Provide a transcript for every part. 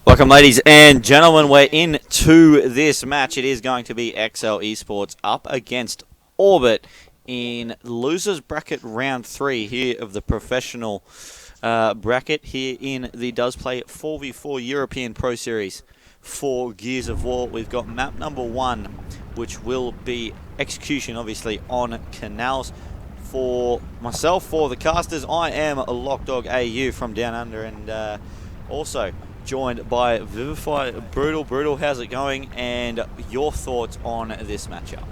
Welcome, ladies and gentlemen. We're into this match. It is going to be exceL eSports up against Orbit in losers bracket round 3 here of the professional bracket here in the Does Play 4v4 European Pro Series for Gears of War. We've got map number 1, which will be execution, obviously, on canals. For myself, for the casters, I am a Lockdog AU from down under, and also joined by Vivify. Brutal, how's it going? And your thoughts on this matchup?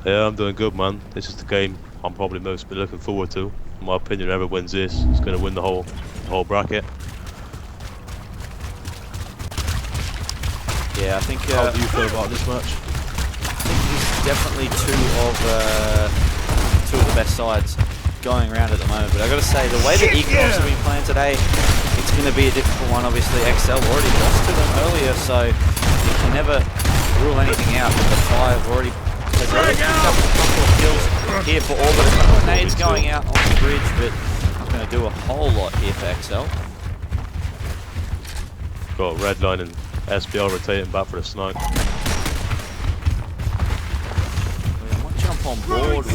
Yeah, I'm doing good, man. This is the game I'm probably most looking forward to. In my opinion, whoever wins this is going to win the whole bracket. Yeah, I think. How do you feel about this match? I think this is definitely two of the best sides going around at the moment. But I got to say, the way the Equinox have been playing today, it's going to be a difficult one. Obviously, exceL already lost to them earlier, so you can never rule anything out. But the Five has already picked up a couple of kills here for Orbit. A couple of nades going out on the bridge, but not going to do a whole lot here for exceL. Got Redline and SBL rotating back for the snipe. I might jump on board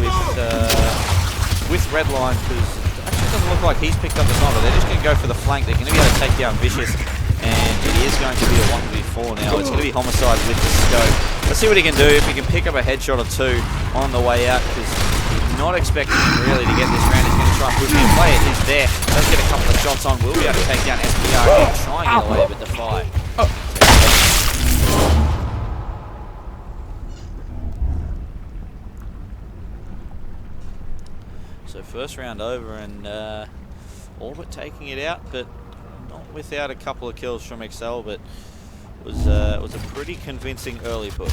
with Redline, because it actually doesn't look like he's picked up the sniper. They're just going to go for the flank. They're going to be able to take down Vicious, and it is going to be a 1v4 now. It's going to be Homicide with the scope. Let's see what he can do, if he can pick up a headshot or two on the way out, because he's not expecting really to get this round. He's going to try and push in. Play it is there. Does get a couple of shots on. Will be able to take down SPR and try and get away, but Defy. So first round over, and Orbit taking it out, but not without a couple of kills from exceL, but was a pretty convincing early push.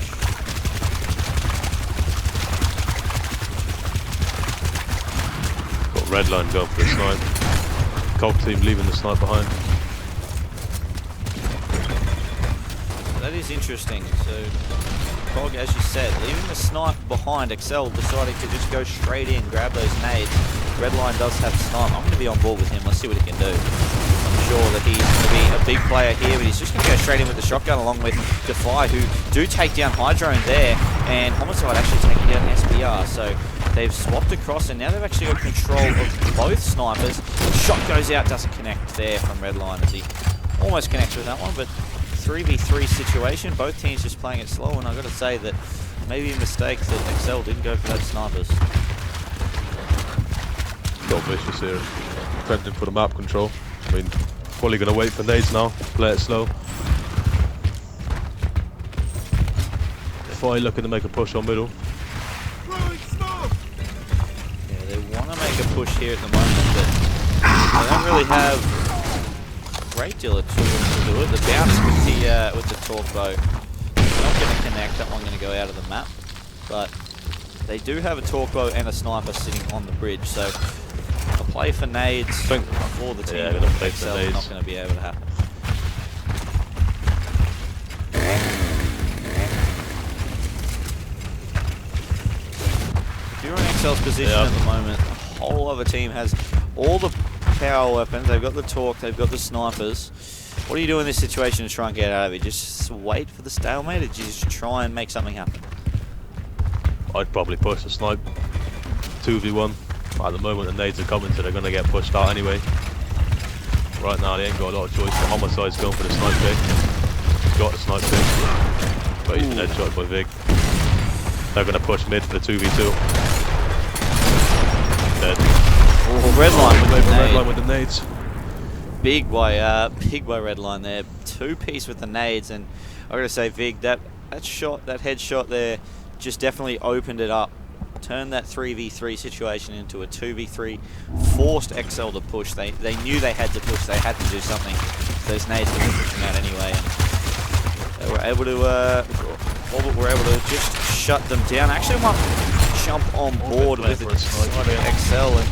Got Redline going for the snipe. Cog team leaving the snipe behind. That is interesting. So Cog, as you said, leaving the snipe behind, exceL deciding to just go straight in, grab those nades. Redline does have snipe. I'm going to be on board with him. Let's see what he can do. I'm sure that he's going to be a big player here, but he's just going to go straight in with the shotgun along with Defy, who do take down Hydrone there, and Homicide actually taking down SPR. So they've swapped across, and now they've actually got control of both snipers. Shot goes out, doesn't connect there from Redline as he almost connects with that one, but 3v3 situation, both teams just playing it slow, and I've got to say that maybe a mistake that exceL didn't go for those snipers. Got Vicious here, defending for the map control. I mean, probably going to wait for nades now, play it slow. Defy looking to make a push on middle. Yeah, they want to make a push here at the moment, but they don't really have great deal of tools to do it. The bounce with the torque bow, not going to connect. That one going to go out of the map, but they do have a torque bow and a sniper sitting on the bridge, so a play for nades for the team of exceL is not going to be able to happen. If you're in exceL's position at the moment, the whole other team has all the power weapons, they've got the torque, they've got the snipers. What do you do in this situation to try and get out of it? Just wait for the stalemate, or do you just try and make something happen? I'd probably push the snipe. 2v1. At the moment the nades are coming, so they're going to get pushed out anyway. Right now they ain't got a lot of choice. The Homicide's going for the snipe pick. He's got the snipe pick. But he's been headshot by Vig. They're going to push mid for the 2v2. Dead. Oh, Redline with the nades. Big by Redline there. 2-piece with the nades, and I gotta say, Vig, that shot, that headshot there, just definitely opened it up. Turned that 3v3 situation into a 2v3. Forced exceL to push. They knew they had to push. They had to do something. Those nades were pushing out anyway, and they were able to. Orbit were able to just shut them down. Actually, want to jump on board with exceL, and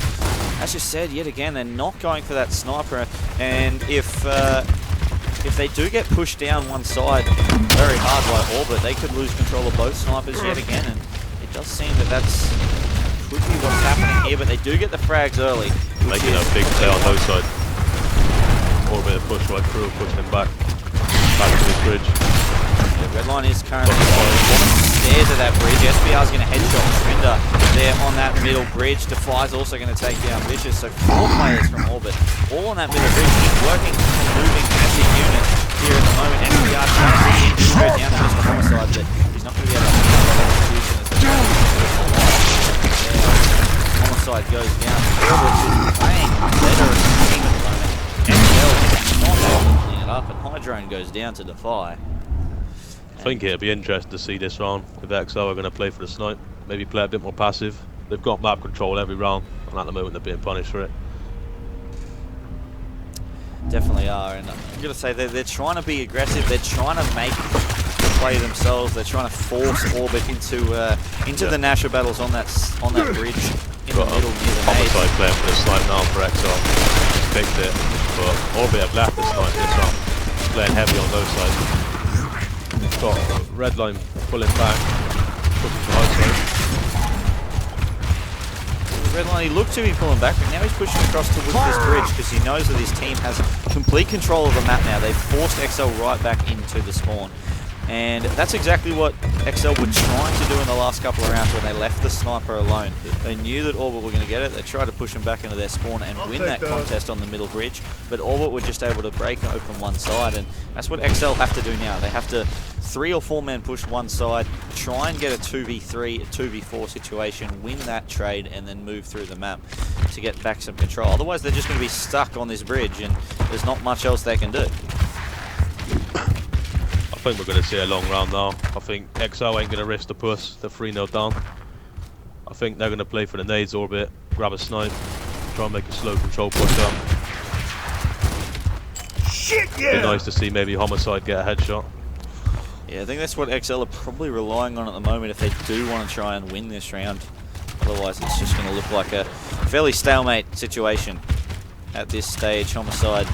as you said, yet again, they're not going for that sniper, and if they do get pushed down one side very hard by Orbit, they could lose control of both snipers yet again, and it does seem that could be what's happening here, but they do get the frags early. Making a big play on those side. Orbit push right through, pushing him back to his bridge. Yeah, Redline is currently on the stairs of that bridge. SBR is going to headshot Trinder there on that middle bridge. Defy's also going to take down Vicious. So 4 players from Orbit all on that middle bridge. He's working and moving as a unit here at the moment. SBR trying to see him go down to Mr. Homicide, but he's not going to be able to have that execution as the Homicide goes down. Orbit is playing better as a team at the moment. exceL is not able to clean it up, and Hydrone goes down to Defy. I think it'll be interesting to see this round if exceL are going to play for the snipe. Maybe play a bit more passive. They've got map control every round, and at the moment they're being punished for it. Definitely are, and I'm going to say they're trying to be aggressive. They're trying to make the play themselves. They're trying to force Orbit into the Nasher battles on that bridge in the middle near the nade. Homicide playing for the snipe now for exceL. Just picked it, but Orbit have left the snipe this round. Playing heavy on those sides. Got Redline pulling back, pushing to high side. Redline, he looked to be pulling back, but now he's pushing across towards this bridge because he knows that his team has complete control of the map now. They've forced exceL right back into the spawn. And that's exactly what exceL were trying to do in the last couple of rounds when they left the sniper alone. They knew that Orbit were going to get it. They tried to push them back into their spawn and win that contest on the middle bridge. But Orbit were just able to break open one side, and that's what exceL have to do now. They have to 3 or 4 men push one side, try and get a 2v3, a 2v4 situation, win that trade, and then move through the map to get back some control. Otherwise, they're just going to be stuck on this bridge, and there's not much else they can do. I think we're going to see a long round now. I think exceL ain't going to risk the push. They're 3-0 down. I think they're going to play for the nades Orbit, grab a snipe, try and make a slow control push up. Shit, yeah! Be nice to see maybe Homicide get a headshot. Yeah, I think that's what exceL are probably relying on at the moment if they do want to try and win this round. Otherwise, it's just going to look like a fairly stalemate situation at this stage. Homicide,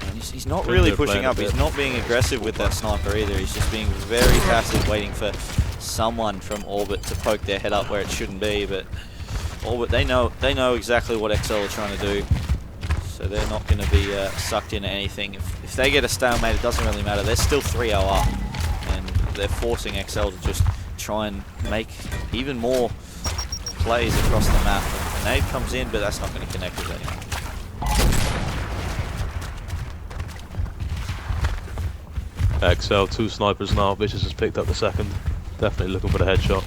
and he's not really pushing up. He's not being aggressive with that sniper either. He's just being very passive, waiting for someone from Orbit to poke their head up where it shouldn't be. But Orbit, they know exactly what exceL are trying to do. So they're not going to be sucked into anything. If they get a stalemate, it doesn't really matter. They're still 3-0 up, and they're forcing exceL to just try and make even more plays across the map. And the nade comes in, but that's not going to connect with anyone. exceL, 2 snipers now. Vicious has picked up the second. Definitely looking for the headshot.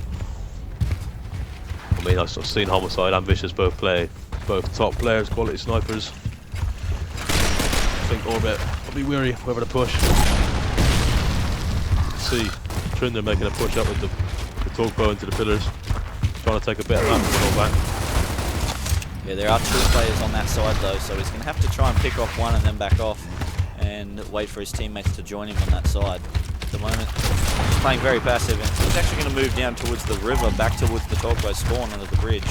I mean, I've seen Homicide and Vicious both play. Both top players, quality snipers. I think Orbit will be weary whether to push. See Trinder making a push up with the torque bow into the pillars. Trying to take a bit of that control back. Yeah, there are 2 players on that side though, so he's going to have to try and pick off one and then back off and wait for his teammates to join him on that side. At the moment, he's playing very passive, and he's actually going to move down towards the river, back towards the torque bow spawn under the bridge.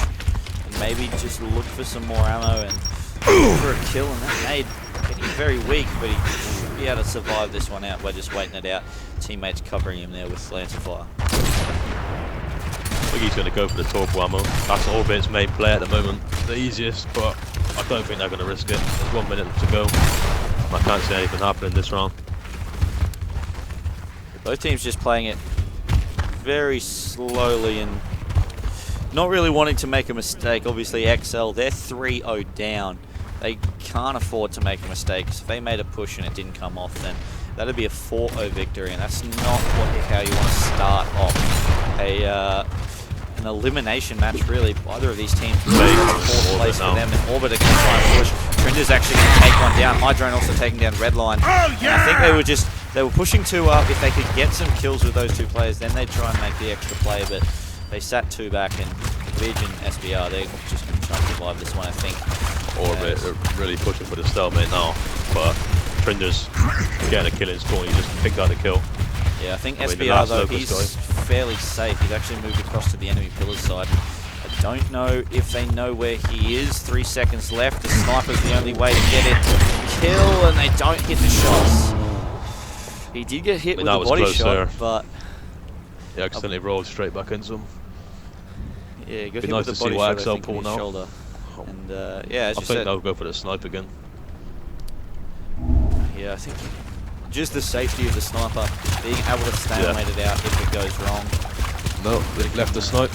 And maybe just look for some more ammo and look for a kill, and that nade getting very weak, but he should be able to survive this one out by just waiting it out. Teammates covering him there with Lance of Fire. I think he's going to go for the torpedo ammo. That's Orbit's main play at the moment. The easiest, but I don't think they're going to risk it. There's 1 minute to go. I can't see anything happening this round. Both teams just playing it very slowly and not really wanting to make a mistake. Obviously exceL, they're 3-0 down. They can't afford to make a mistake. If they made a push and it didn't come off, then that'd be a 4-0 victory, and that's not how you want to start off an elimination match, really. Either of these teams really has a 4th place for them, and Orbit are going to try and push. Trinder's actually going to take one down. Hydrone also taking down Redline. Oh, yeah! And I think they were pushing 2 up. If they could get some kills with those 2 players, then they'd try and make the extra play, but they sat 2 back, and Vig and SBR, they're just going to try and survive this one, I think. Orbit are really pushing for the stalemate now, but Trinder's getting a kill in spawn. He just picked out the kill. Yeah, I think SBR though, he's fairly safe. He's actually moved across to the enemy pillar's side. I don't know if they know where he is. 3 seconds left. The sniper's the only way to get it. Kill, and they don't hit the shots. He did get hit with the body shot, but he accidentally rolled straight back into him. Yeah, he got Be hit nice with to the see body what shot, I exceL think, in pull his now. shoulder. And yeah, as I you think said, they'll go for the snipe again. Yeah, I think just the safety of the sniper, being able to stalemate it out if it goes wrong. No, they left the snipe.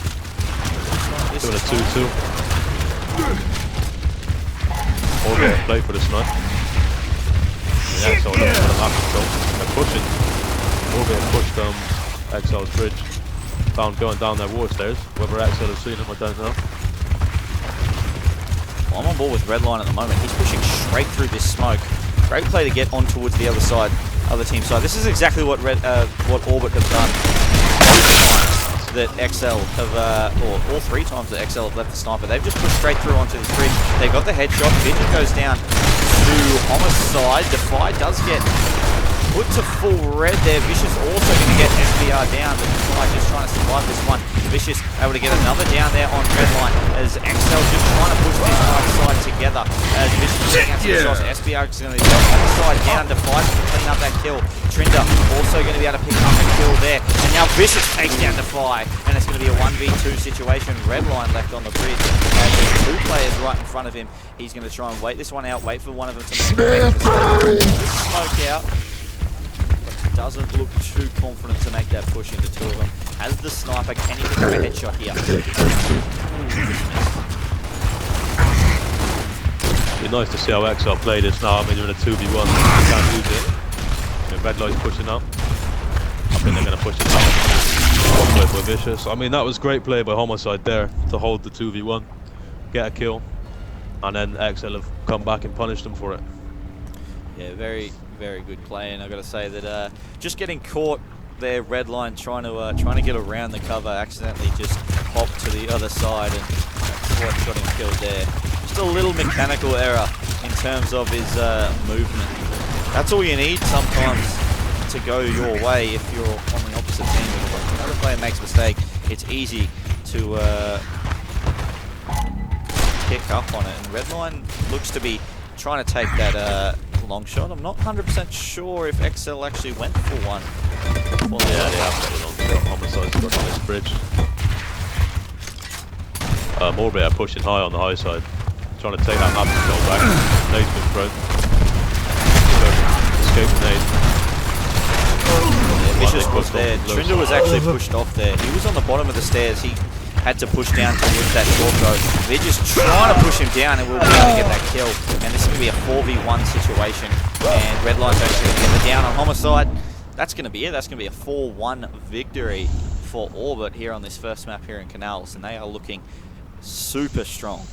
Doing a 2-2. All get play for the snipe. Yeah, so they're pushing. All get pushed exceL's bridge. Found going down their water stairs. Whether exceL has seen him, I don't know. Well, I'm on board with Redline at the moment. He's pushing straight through this smoke. Great play to get on towards the other side, other team side. This is exactly what Orbit have done. That exceL have, or all 3 times that exceL have left the sniper. They've just pushed straight through onto this bridge. They got the headshot. Vision goes down to Homicide. Defy does get put to full red there. Vicious also going to get SBR down, but Defy just trying to survive this one. Vicious able to get another down there on Redline as exceL just trying to push this right side together. As Vicious getting out some shots. SBR is going to go Homicide down. Defy to clean up that kill. Trinder also going to be able to pick up a kill there. And now Vicious takes down Defy, and it's going to be a 1v2 situation. Redline left on the bridge. There's 2 players right in front of him. He's going to try and wait this one out, wait for one of them to make the smoke out. Doesn't look too confident to make that push into 2 of them. As the sniper, can he pick up a headshot here? It'd be nice to see how exceL play this now. I mean, they're in a 2v1. They can't use it. I mean, Red Light's pushing up. I think they're going to push it up. One play for Vicious. I mean, that was great play by Homicide there to hold the 2v1, get a kill, and then exceL have come back and punished them for it. Yeah, very good play, and I've got to say that just getting caught there, Redline trying to get around the cover, accidentally just hopped to the other side, and that's what got him killed there. Just a little mechanical error in terms of his movement. That's all you need sometimes to go your way if you're on the opposite team. If another player makes a mistake, it's easy to pick up on it, and Redline looks to be trying to take that long shot. I'm not 100% sure if exceL actually went for one. Yeah, they have got it on. Homicide's got on this bridge. Morbay are pushing high on the high side, trying to take that map control back. Nade's been thrown. Escape the nade. Yeah, Vicious was there. Trinder was actually pushed off there. He was on the bottom of the stairs. He had to push down towards that short go. They're just trying to push him down, and we'll be able to get that kill. And this is going to be a 4v1 situation. And Redline's actually going to get the down on Homicide. That's going to be it. That's going to be a 4-1 victory for Orbit here on this first map here in Canals. And they are looking super strong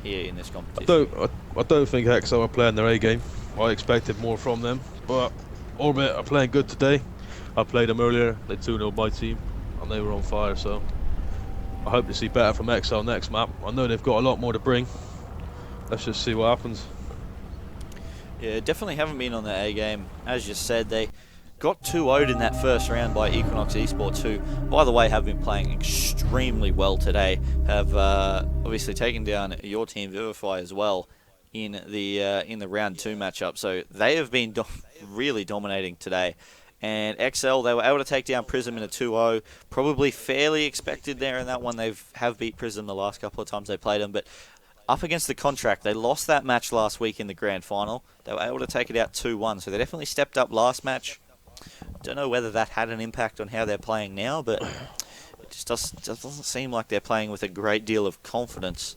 here in this competition. I don't think exceL are playing their A game. I expected more from them. But Orbit are playing good today. I played them earlier. They 2-0'd my team, and they were on fire, so I hope to see better from exceL next map. I know they've got a lot more to bring. Let's just see what happens. Yeah, definitely haven't been on their A game. As you said, they got 2-0'd in that first round by Equinox eSports, who, by the way, have been playing extremely well today. Have obviously taken down your team, Vivify, as well in the round 2 matchup. So they have been really dominating today. And exceL, they were able to take down Prism in a 2-0. Probably fairly expected there in that one. They have beat Prism the last couple of times they played them. But up against the Contract, they lost that match last week in the grand final. They were able to take it out 2-1. So they definitely stepped up last match. Don't know whether that had an impact on how they're playing now, but it just doesn't seem like they're playing with a great deal of confidence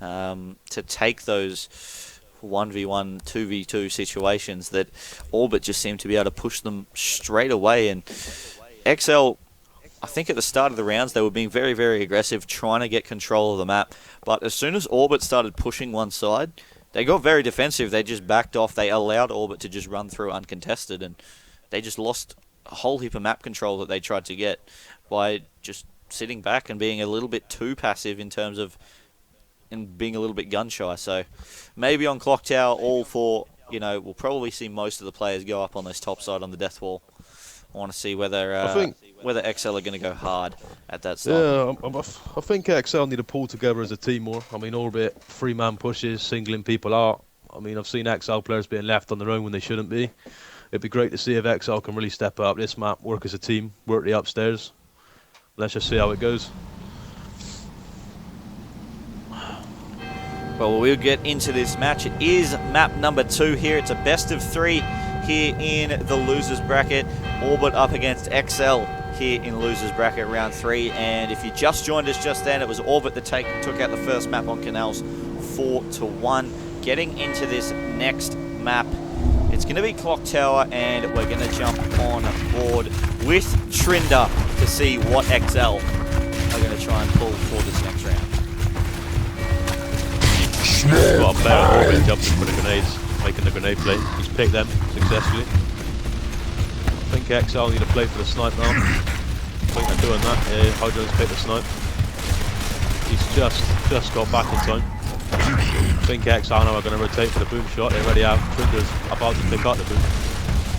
to take those 1v1, 2v2 situations that Orbit just seem to be able to push them straight away. And exceL, I think at the start of the rounds, they were being very, very aggressive, trying to get control of the map. But as soon as Orbit started pushing one side, they got very defensive. They just backed off. They allowed Orbit to just run through uncontested, and they just lost a whole heap of map control that they tried to get by just sitting back and being a little bit too passive in terms of and being a little bit gun shy. So maybe on Clock Tower, all for, we'll probably see most of the players go up on this top side on the death wall. I want to see whether exceL are going to go hard at that side. Yeah, I think exceL need to pull together as a team more. I mean, Orbit, 3-man pushes, singling people out. I mean, I've seen exceL players being left on their own when they shouldn't be. It'd be great to see if exceL can really step up this map, work as a team, work the upstairs. Let's just see how it goes. Well, we'll get into this match. It is map number 2 here. It's a best of 3 here in the losers bracket. Orbit up against exceL here in losers bracket round 3. And if you just joined us just then, it was Orbit that took out the first map on Canals 4-1. Getting into this next map, it's going to be Clock Tower, and we're going to jump on board with Trinder to see what exceL are going to try and pull for this next round. Got a player at Orbit jumping for the grenades, making the grenade play. He's picked them successfully. I think exceL need to play for the snipe now. I think they're doing that. Yeah, Hydro's picked the snipe. He's just got back in time. I think exceL now are going to rotate for the boom shot. They already have. Trinder's about to pick up the boom.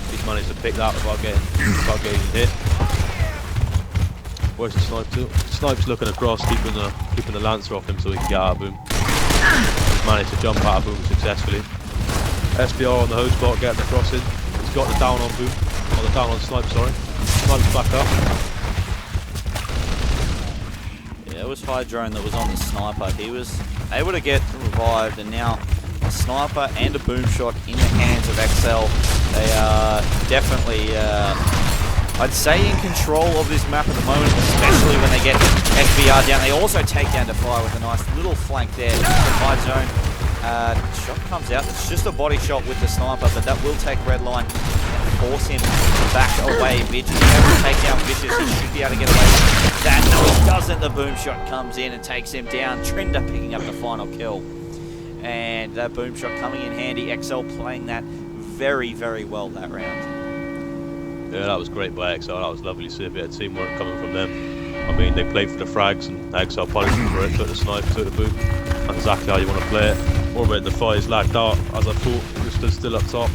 He's managed to pick that without getting hit. Where's the snipe to? Snipe's looking across, keeping the lancer off him so he can get out of boom. He's managed to jump out of boom successfully. SBR on the hose spot, getting the crossing. He's got the down on boom. Or the down on snipe, sorry. Snipe's back up. Yeah, it was Hydrone that was on the sniper. He was able to get revived, and now a sniper and a boom shot in the hands of exceL. They are definitely, I'd say, in control of this map at the moment, especially when they get SBR down. They also take down Defy with a nice little flank there from Hydrone. Shot comes out. It's just a body shot with the sniper, but that will take Redline and force him back away. Vicious is able to take down Vicious. He should be able to get away with that. No, he doesn't. The boom shot comes in and takes him down. Trinder picking up the final kill. And that boom shot coming in handy. exceL playing that very, very well that round. Yeah, that was great by exceL. That was lovely to see a bit of teamwork coming from them. I mean, they played for the frags and exceL punished them for it. Took the snipe, took the boom. That's exactly how you want to play it. Orbit and Defy is lagged out, as I thought. He just stood still up top.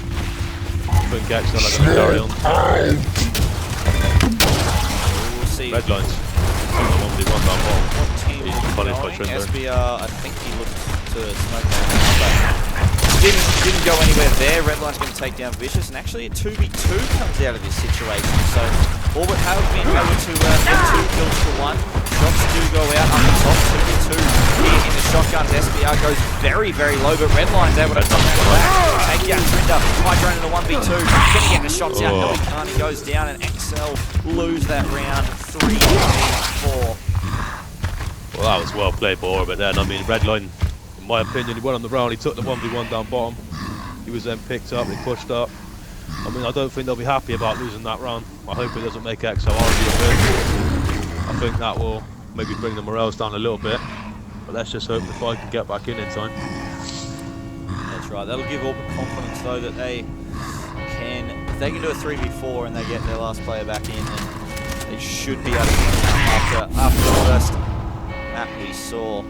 I think exceL are going to carry on. We'll see. Red lines. 1v1 down bottom. What team He's is punished by going? Trinder. SBR, I think he looked to smoke that, but didn't go anywhere there. Redline's going to take down Vicious, and actually a 2v2 comes out of this situation. So Orbit have been able to get 2 kills to 1. Shots do go out on the top, 2v2 here in the shotguns. SBR goes very, very low, but Redline's able to come back, take down Trinder. Hydrone in the 1v2, can he get the shots out? No, he can't. He goes down, and exceL lose that round 3-4. Well, that was well played by Orbit then. I mean, Redline, in my opinion, he went on the round, he took the 1v1 down bottom. He was then picked up, he pushed up. I mean, I don't think they'll be happy about losing that round. I hope it doesn't make exceL argue a bit. I think that will maybe bring the morales down a little bit. But let's just hope Defy can get back in time. That's right. That'll give Orbit confidence, though, that they can, if they can do a 3v4 and they get their last player back in, then they should be able to win after the first map we saw.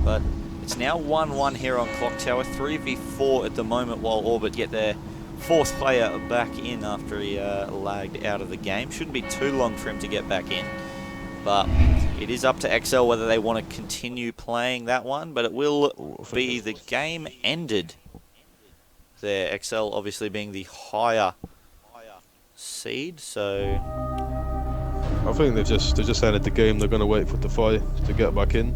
But it's now 1-1 here on Clock Tower, 3v4 at the moment, while Orbit get their 4th player back in after he lagged out of the game. Shouldn't be too long for him to get back in. But it is up to exceL whether they want to continue playing that one, but it will be the game ended there. exceL obviously being the higher seed, so I think they've just ended the game. They're going to wait for Defy to get back in.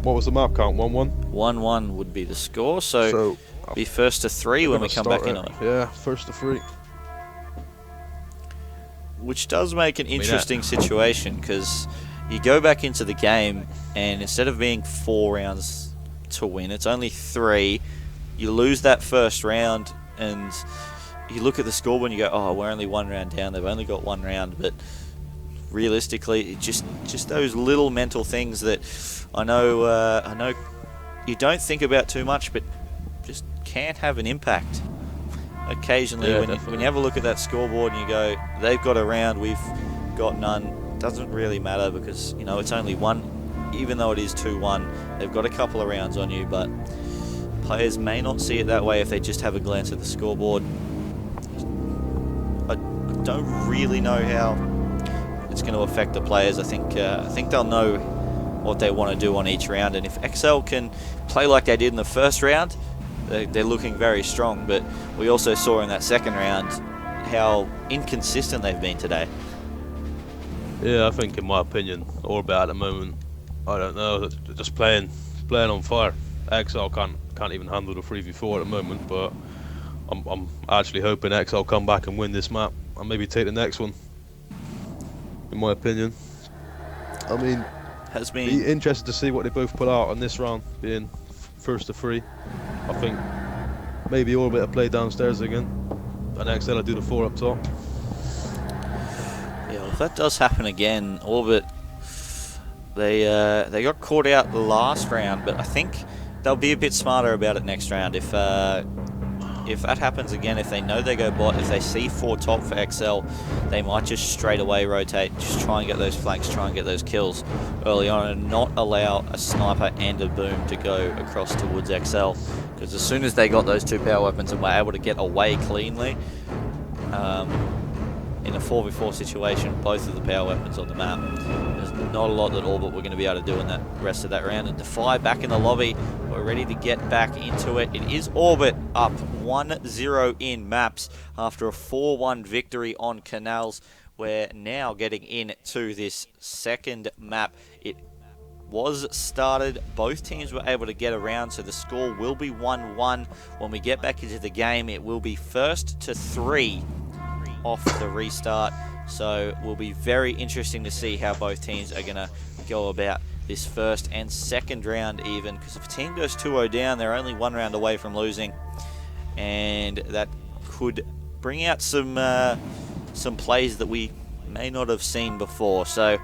What was the map count? 1-1? 1-1 would be the score, so be first to 3 when we come back in on it. Yeah, first to 3. Which does make an interesting situation, because you go back into the game, and instead of being 4 rounds to win, it's only 3. You lose that first round, and you look at the scoreboard and you go, oh, we're only 1 round down. They've only got 1 round, but realistically, just those little mental things that I know you don't think about too much, but just can have an impact. Occasionally, yeah, when you have a look at that scoreboard and you go, they've got a round, we've got none. Doesn't really matter, because you know it's only 1, even though it is 2-1. They've got a couple of rounds on you, but players may not see it that way if they just have a glance at the scoreboard. I don't really know how it's going to affect the players. I think they'll know what they want to do on each round, and if exceL can play like they did in the first round, they're looking very strong. But we also saw in that second round how inconsistent they've been today. Yeah, I think in my opinion, Orbit at the moment, I don't know, they're just playing on fire. exceL can't even handle the 3v4 at the moment, but I'm actually hoping exceL come back and win this map and maybe take the next one. In my opinion, I mean, Has be been interested to see what they both put out on this round, being first to 3. I think maybe Orbit will play downstairs again, and exceL will do the 4 up top. Yeah, well, if that does happen again, Orbit, they got caught out the last round, but I think they'll be a bit smarter about it next round. If that happens again, if they know they go bot, if they see 4 top for exceL, they might just straight away rotate, just try and get those flanks, try and get those kills early on, and not allow a sniper and a boom to go across towards exceL. Because as soon as they got those 2 power weapons and were able to get away cleanly, in a 4v4 situation, both of the power weapons on the map, there's not a lot that Orbit were going to be able to do in that rest of that round. And Defy back in the lobby, we're ready to get back into it. It is Orbit up 1-0 in maps after a 4-1 victory on Canals. We're now getting into this second map. It was started, both teams were able to get around, so the score will be 1-1. When we get back into the game, it will be first to 3 off the restart, so will be very interesting to see how both teams are going to go about this first and second round, even because if a team goes 2-0 down, they're only 1 round away from losing, and that could bring out some plays that we may not have seen before. So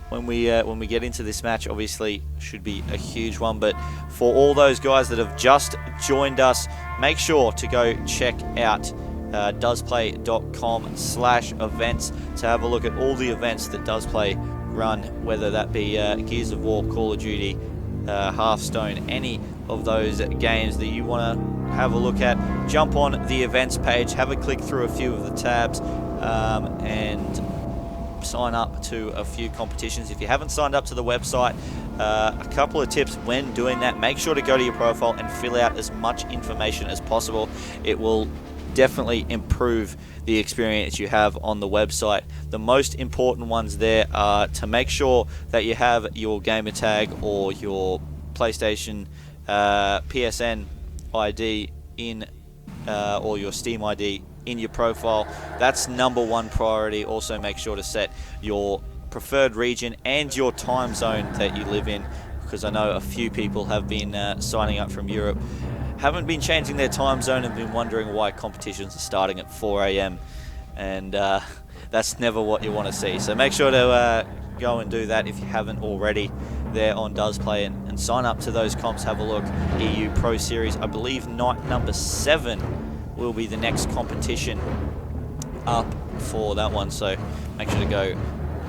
when we get into this match, obviously should be a huge one. But for all those guys that have just joined us, make sure to go check out doesplay.com/events to have a look at all the events that Doesplay run, whether that be Gears of War, Call of Duty, Hearthstone, any of those games that you want to have a look at. Jump on the events page, have a click through a few of the tabs, and sign up to a few competitions. If you haven't signed up to the website, a couple of tips when doing that: make sure to go to your profile and fill out as much information as possible. It will definitely improve the experience you have on the website. The most important ones there are to make sure that you have your gamer tag or your PlayStation PSN ID in or your Steam ID in your profile. That's #1 priority. Also make sure to set your preferred region and your time zone that you live in, because I know a few people have been signing up from Europe, haven't been changing their time zone, and been wondering why competitions are starting at 4 AM, and that's never what you want to see. So make sure to go and do that if you haven't already there on Doesplay, and sign up to those comps. Have a look. EU Pro Series, I believe night number 7 will be the next competition up for that one, so make sure to go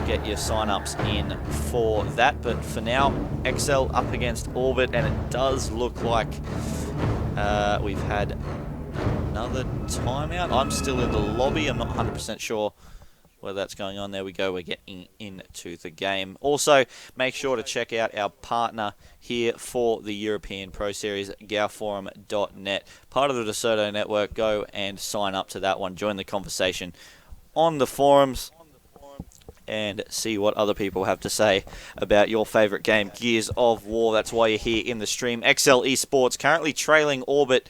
get your sign-ups in for that. But for now, exceL up against Orbit, and it does look like we've had another timeout. I'm still in the lobby. I'm not 100% sure whether that's going on. There we go. We're getting into the game. Also, make sure to check out our partner here for the European Pro Series, gowforum.net. Part of the Desoto network. Go and sign up to that one. Join the conversation on the forums and see what other people have to say about your favorite game, Gears of War. That's why you're here in the stream. exceL eSports currently trailing Orbit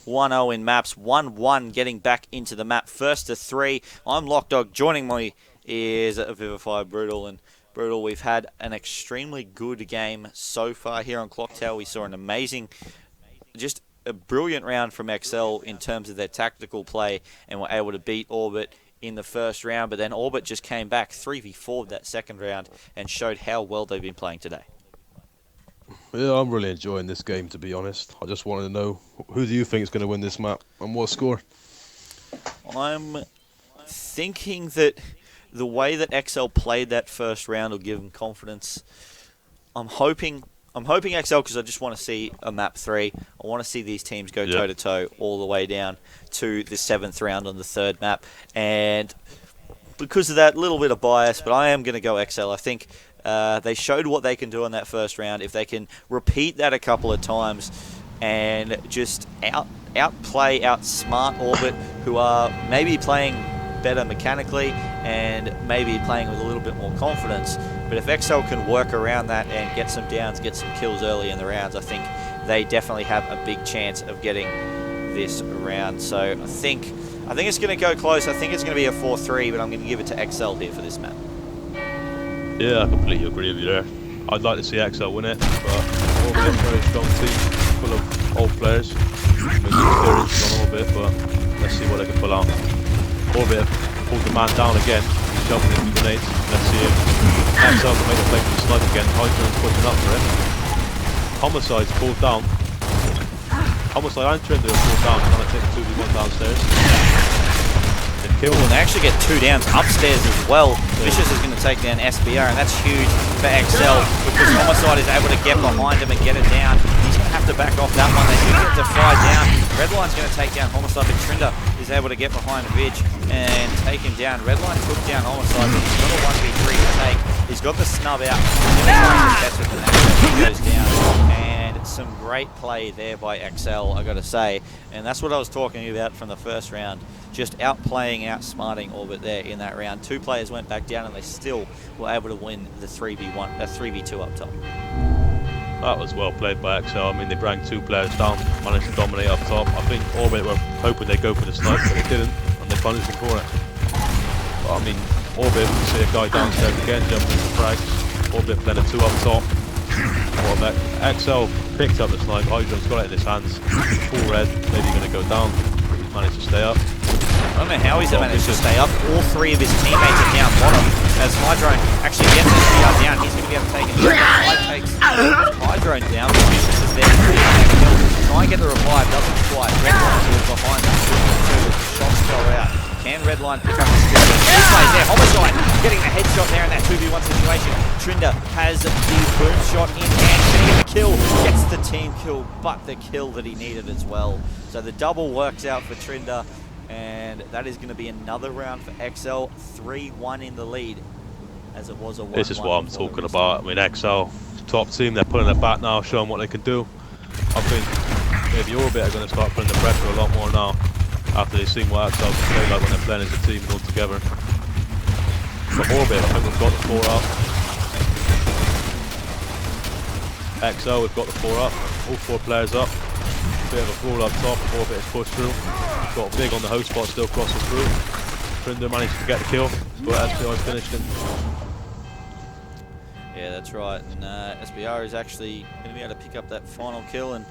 1-0 in maps, 1-1 getting back into the map, first to 3. I'm Lockdog. Joining me is Vivify Brutal. And Brutal, we've had an extremely good game so far here on Clock Tower. We saw an amazing, just a brilliant round from exceL in terms of their tactical play, and were able to beat Orbit in the first round. But then Orbit just came back 3v4 that second round and showed how well they've been playing today. Yeah, I'm really enjoying this game, to be honest. I just wanted to know, who do you think is going to win this map, and what score? I'm thinking that the way that exceL played that first round will give them confidence. I'm hoping exceL, because I just want to see a map 3. I want to see these teams go toe-to-toe all the way down to the 7th round on the 3rd map. And because of that little bit of bias, but I am going to go exceL. I think they showed what they can do in that first round. If they can repeat that a couple of times and just outplay, outsmart Orbit, who are maybe playing better mechanically and maybe playing with a little bit more confidence. But if exceL can work around that and get some downs, get some kills early in the rounds, I think they definitely have a big chance of getting this round. So I think it's going to go close. I think it's going to be a 4-3, but I'm going to give it to exceL here for this map. Yeah, I completely agree with you there. I'd like to see exceL win it, but Orbit, very strong team, full of old players. Maybe experience on Orbit, but let's see what they can pull out. Orbit pulled the man down again. He's jumping into grenades. Let's see if exceL can make a play for the snipe again. Hydron's pushing up for it. Homicide's pulled down. Homicide and Trinder are pulled down, trying to take 2v1 downstairs. Ooh, and they actually get 2 downs upstairs as well. Vicious is going to take down SBR, and that's huge for exceL because Homicide is able to get behind him and get it down. He's going to have to back off that one. They do get Defy down. Redline's going to take down Homicide, but Trinder is able to get behind Vig and take him down. Redline took down Homicide, but he's got a 1v3 to take. He's got the snub out. He's going to catch it, and that goes down. And some great play there by exceL, I got to say, and that's what I was talking about from the first round. Just outplaying, outsmarting Orbit there in that round. 2 players went back down, and they still were able to win the 3v2 up top. That was well played by exceL. I mean, they brought 2 players down, managed to dominate up top. I think Orbit were hoping they'd go for the snipe, but they didn't, and they punished them for it. But I mean, Orbit, we see a guy downstairs again, jumping into frags. Orbit playing a 2 up top. What exceL picked up the snipe, Hydron's got it in his hands. Full red, maybe going to go down. He's managed to stay up. I don't know how he's managed to stay up. All 3 of his teammates are down bottom. As Hydron actually gets SBR down, he's going to be able to take it. Takes Hydron down, but Vicious is there to try and get the revive, doesn't quite. Redline is behind that. Shots go out. Can Redline pick up the skill? This plays there. Homicide getting a headshot there in that 2v1 situation. Trinder has the boom shot in hand. Can he get the kill? Gets the team kill, but the kill that he needed as well. So the double works out for Trinder. And that is going to be another round for exceL, 3-1 in the lead, as it was a 1-1. This is what I'm talking about. I mean, exceL, top team, they're pulling it back now, showing what they can do. I think maybe Orbit are going to start putting the pressure a lot more now, after they've seen what exceL can play like when they're playing as a team and all together. For Orbit, I think we've got the 4 up. exceL, we've got the 4 up, all 4 players up. Bit of a brawl up top, Orbit is pushed through. Got Big on the host spot, still crossing through. Trinder managed to get the kill, but SBR is finished him. Yeah, that's right. And SBR is actually going to be able to pick up that final kill, and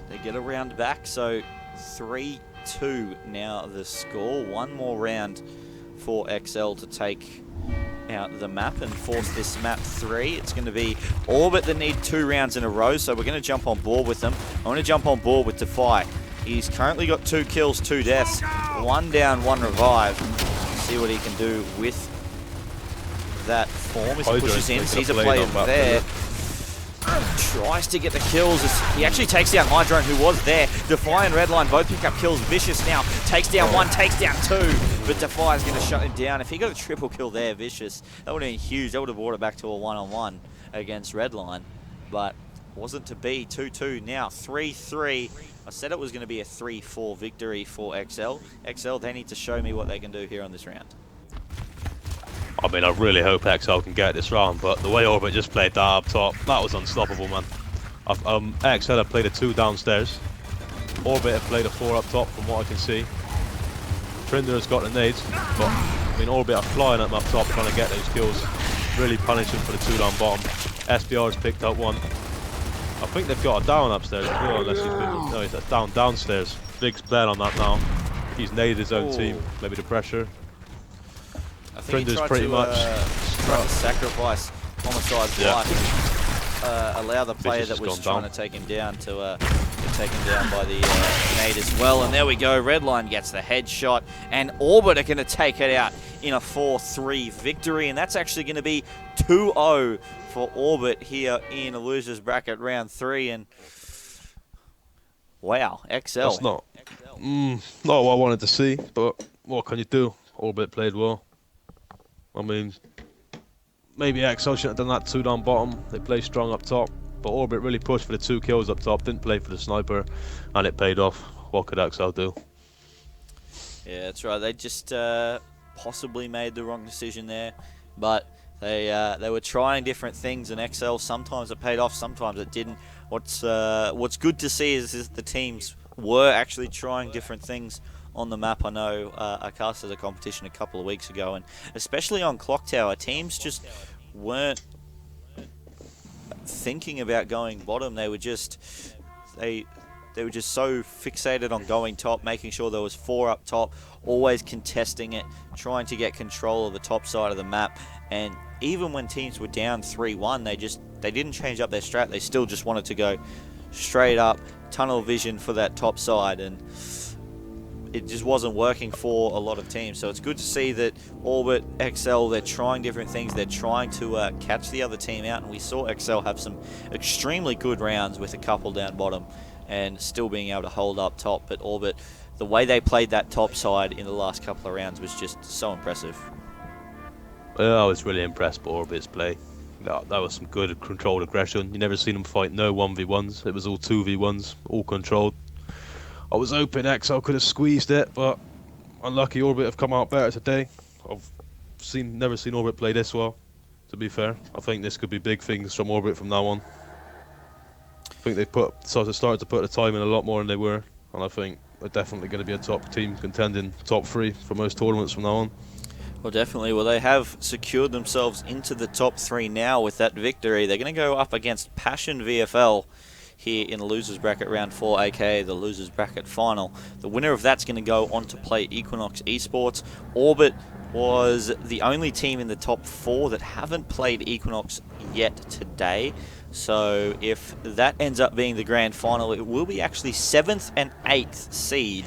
they get a round back. So 3-2 now the score. 1 more round for exceL to take out the map and force this map 3. It's going to be Orbit that need 2 rounds in a row, so we're going to jump on board with them. I want to jump on board with Defy. He's currently got 2 kills, 2 deaths, 1 down, 1 revive. See what he can do with that form as he pushes in, sees a player there. Tries to get the kills. He actually takes down Hydron, who was there. Defy and Redline both pick up kills. Vicious now takes down 1, takes down 2. But Defy is going to shut him down. If he got a triple kill there, Vicious, that would have been huge. That would have brought it back to a 1-on-1 against Redline. But wasn't to be. 2-2 now. 3-3. I said it was going to be a 3-4 victory for exceL. exceL, they need to show me what they can do here on this round. I mean, I really hope exceL can get this round, but the way Orbit just played that up top, that was unstoppable, man. exceL have played a 2 downstairs. Orbit have played a 4 up top, from what I can see. Trinder has got the nades, but I mean, Orbit are flying at them up top, trying to get those kills. Really punishing for the 2 down bottom. SBR has picked up 1. I think they've got a down upstairs as well, unless no, he's down downstairs. Big's playing on that now. He's naded his own team, maybe the pressure. I think Trinder's pretty much trying to sacrifice Homicide's life, allow the player that was trying to take him down to get taken down by the nade as well. And there we go, Redline gets the headshot, and Orbit are going to take it out in a 4-3 victory, and that's actually going to be 2-0 for Orbit here in a loser's bracket round 3. And wow, exceL. That's not what I wanted to see, but what can you do? Orbit played well. I mean, maybe exceL should have done that 2 down bottom. They play strong up top, but Orbit really pushed for the 2 kills up top, didn't play for the sniper, and it paid off. What could exceL do? Yeah, that's right. They just possibly made the wrong decision there, but they were trying different things, and exceL, sometimes it paid off, sometimes it didn't. What's good to see is the teams were actually trying different things on the map. I know I casted a competition a couple of weeks ago, and especially on Clock Tower, teams just weren't thinking about going bottom. They were just they were just so fixated on going top, making sure there was 4 up top, always contesting it, trying to get control of the top side of the map. And even when teams were down 3-1, they didn't change up their strat. They still just wanted to go straight up, tunnel vision for that top side, and it just wasn't working for a lot of teams. So it's good to see that Orbit, exceL, they're trying different things. They're trying to catch the other team out, and we saw exceL have some extremely good rounds with a couple down bottom and still being able to hold up top. But Orbit, the way they played that top side in the last couple of rounds was just so impressive. I was really impressed by Orbit's play. That was some good controlled aggression. You never seen them fight no 1v1s. It was all 2v1s, all controlled. I was hoping exceL could have squeezed it, but unlucky. Orbit have come out better today. I've never seen Orbit play this well, to be fair. I think this could be big things from Orbit from now on. I think they started to put the time in a lot more than they were, and I think they're definitely going to be a top team contending top 3 for most tournaments from now on. Well, definitely. Well, they have secured themselves into the top 3 now with that victory. They're going to go up against Passion VFL here in the losers bracket round 4, aka the losers bracket final. The winner of that's going to go on to play Equinox eSports. Orbit was the only team in the top 4 that haven't played Equinox yet today. So if that ends up being the grand final, it will be actually 7th and 8th seed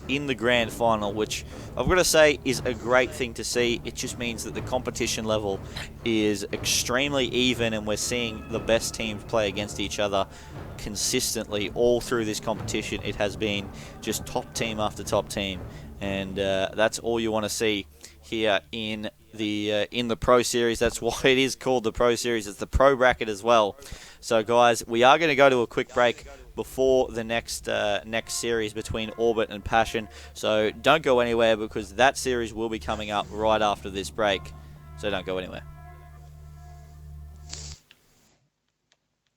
in the grand final, which I've got to say is a great thing to see. It just means that the competition level is extremely even, and we're seeing the best teams play against each other consistently all through this competition. It has been just top team after top team, and that's all you want to see here in the Pro Series. That's why it is called the Pro Series. It's the Pro Bracket as well. So guys, we are going to go to a quick break before the next series between Orbit and Passion. So don't go anywhere, because that series will be coming up right after this break. So don't go anywhere.